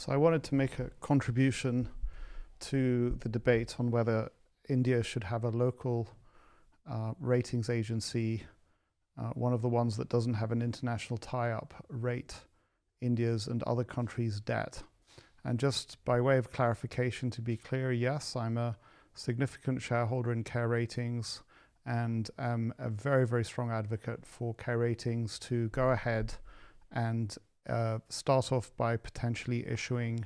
So I wanted to make a contribution to the debate on whether India should have a local ratings agency, one of the ones that doesn't have an international tie-up, rate India's and other countries' debt. And just by way of clarification, to be clear, yes, I'm a significant shareholder in Care Ratings and am a very, very strong advocate for Care Ratings to go ahead and start off by potentially issuing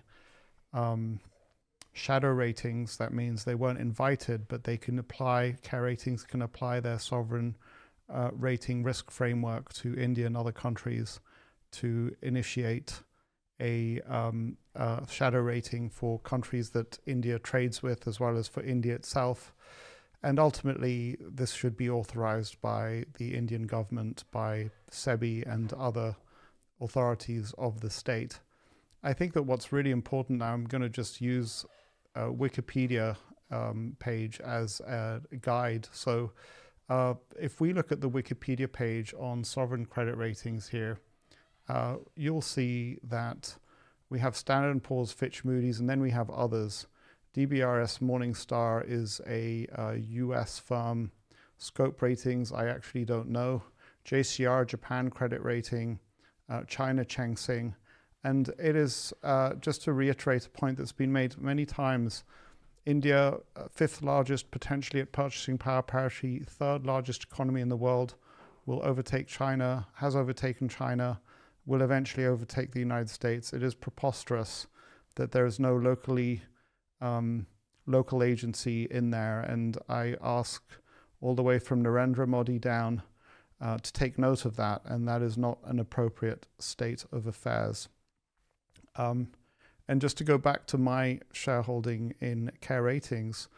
shadow ratings. That means they weren't invited, but they can apply, Care Ratings can apply their sovereign rating risk framework to India and other countries to initiate a shadow rating for countries that India trades with, as well as for India itself. And ultimately, this should be authorized by the Indian government, by SEBI and other authorities of the state. I think that what's really important now, I'm going to just use a Wikipedia page as a guide. So if we look at the Wikipedia page on sovereign credit ratings here, you'll see that we have Standard & Poor's, Fitch, Moody's, and then we have others. DBRS Morningstar is a US firm. Scope Ratings, I actually don't know. JCR, Japan Credit Rating, China Chengsing. And it is, just to reiterate a point that's been made many times, India, fifth largest potentially at purchasing power parity, third largest economy in the world, will overtake China, has overtaken China, will eventually overtake the United States. It is preposterous that there is no local agency in there. And I ask all the way from Narendra Modi down to take note of that. And that is not an appropriate state of affairs. And just to go back to my shareholding in Care Ratings,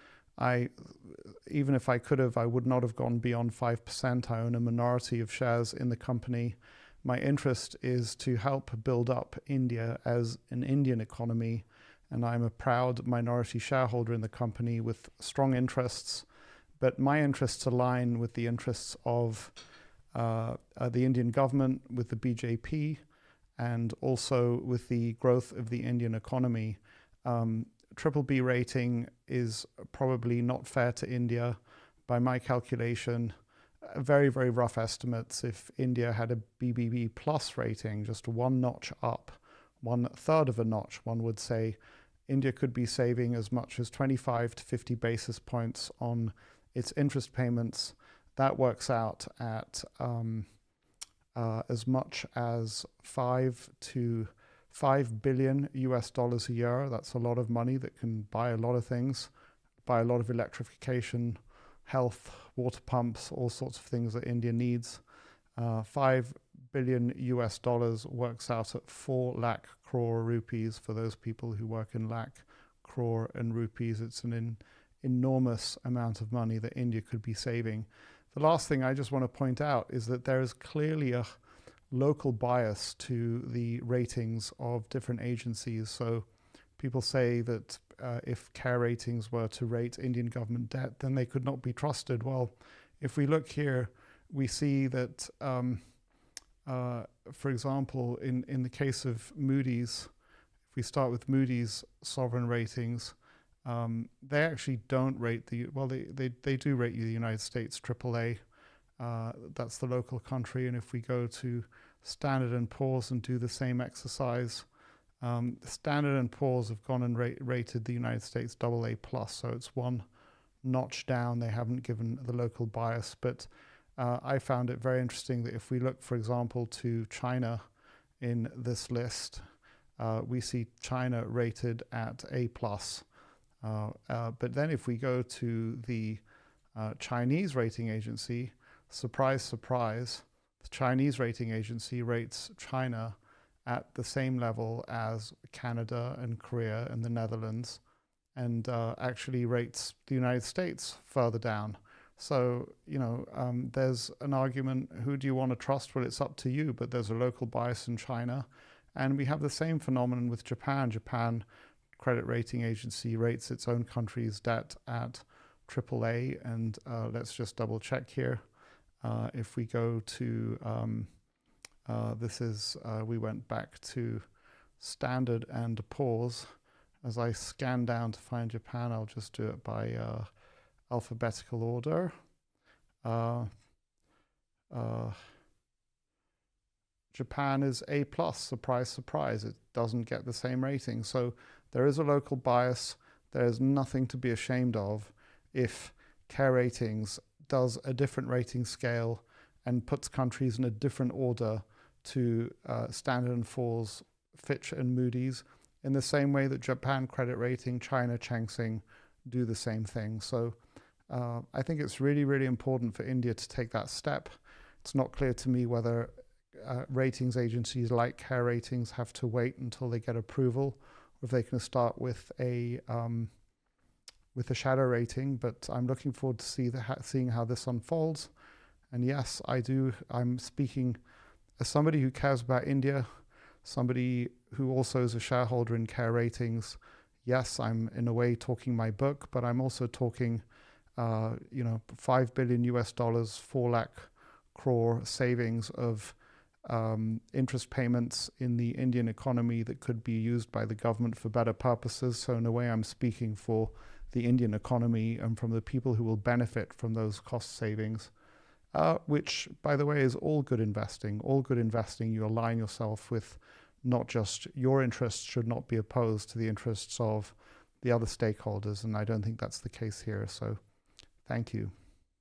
even if I could have, I would not have gone beyond 5%. I own a minority of shares in the company. My interest is to help build up India as an Indian economy, and I'm a proud minority shareholder in the company with strong interests, but my interests align with the interests of the Indian government, with the BJP, and also with the growth of the Indian economy. Triple B rating is probably not fair to India. By my calculation, very, very rough estimates, if India had a BBB plus rating, just one notch up, 1/3 of a notch, one would say, India could be saving as much as 25 to 50 basis points on its interest payments. That works out at as much as $5 billion US a year. That's a lot of money that can buy a lot of things, buy a lot of electrification, health, water pumps, all sorts of things that India needs. $5 billion US works out at 4 lakh crore rupees for those people who work in lakh, crore and rupees. It's an enormous amount of money that India could be saving. The last thing I just want to point out is that there is clearly a local bias to the ratings of different agencies. So people say that if Care Ratings were to rate Indian government debt, then they could not be trusted. Well, if we look here, we see that, for example, in the case of Moody's, if we start with Moody's sovereign ratings, they actually don't rate they do rate the United States AAA. That's the local country. And if we go to Standard & Poor's and do the same exercise, Standard & Poor's have gone and rated the United States AA+, so it's one notch down. They haven't given the local bias, but I found it very interesting that if we look, for example, to China in this list, we see China rated at A+. But then if we go to the Chinese rating agency, surprise, surprise, the Chinese rating agency rates China at the same level as Canada and Korea and the Netherlands, and actually rates the United States further down. So, there's an argument, who do you want to trust? Well, it's up to you, but there's a local bias in China. And we have the same phenomenon with Japan. Japan credit rating agency rates its own country's debt at AAA, and let's just double check here. If we go to, we went back to standard and poor's. As I scan down to find Japan, I'll just do it by alphabetical order. Japan is A plus, surprise, surprise. It doesn't get the same rating. So there is a local bias. There's nothing to be ashamed of if Care Ratings does a different rating scale and puts countries in a different order to Standard & Poor's, Fitch and Moody's, in the same way that Japan Credit Rating, China Changsing do the same thing. So I think it's really, really important for India to take that step. It's not clear to me whether ratings agencies like Care Ratings have to wait until they get approval, or if they can start with a shadow rating. But I'm looking forward to seeing how this unfolds. And yes, I'm speaking as somebody who cares about India, somebody who also is a shareholder in Care Ratings. Yes, I'm in a way talking my book, but I'm also talking, $5 billion US, 4 lakh crore savings of interest payments in the Indian economy that could be used by the government for better purposes. So in a way, I'm speaking for the Indian economy and from the people who will benefit from those cost savings, which, by the way, is all good investing. All good investing, you align yourself with not just your interests should not be opposed to the interests of the other stakeholders, and I don't think that's the case here. So thank you.